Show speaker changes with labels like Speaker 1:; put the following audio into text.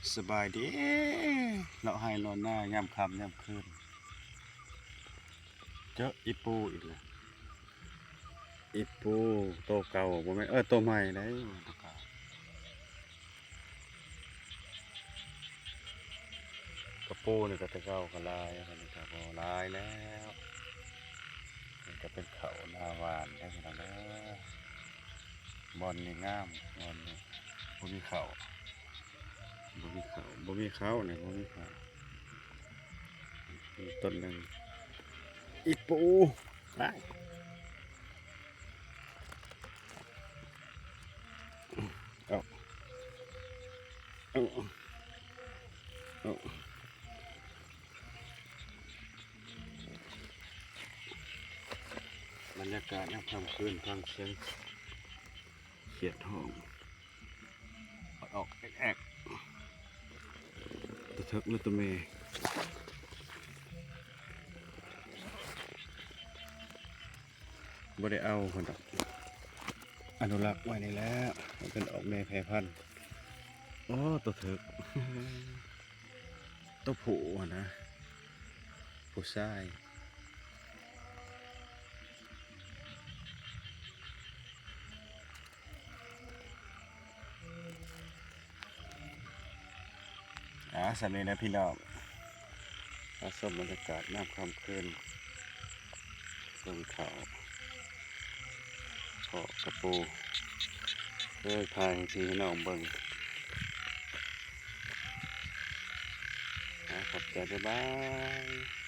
Speaker 1: สบายดีเราให้นอนหน้ายามค่ำยามคืนเจออีปูอีกแล้วอีปูโตเก่าบ่แม่นโตใหม่ได้ตัวเก่ากระปูนี่ก็แต่เก่าก็ลายอันนี้ก็บ่ลายแล้วมันก็เป็นเขาหน้าหวานได้พี่น้องเด้อบอนนี่งามบอนนี่บ่มีเขาบ่มีเขาเนี่ยบ่มีเขามีต้นหนึงอีปูไปเอาเอาเอาบรรยากาศยามค่ำคืนฟังเสียงเขียดห้องออกแอกๆตะเทิกหรือตะเมบ่ได้เอาคนดอกอนุรักษ์ไว้นี่แหล้วมันเป็นออกแม่แพร่พันธุ์โอ้ตัวเถิก ตัวผู้อะนะผู้ชายสำเร็จนะพี่น้องอาสมบรรยากาศน้ำค่ำคืนลงเขาเกาะกระปูเพื่อทายที่น้องเบิ่งขอบใจบ๊ายบาย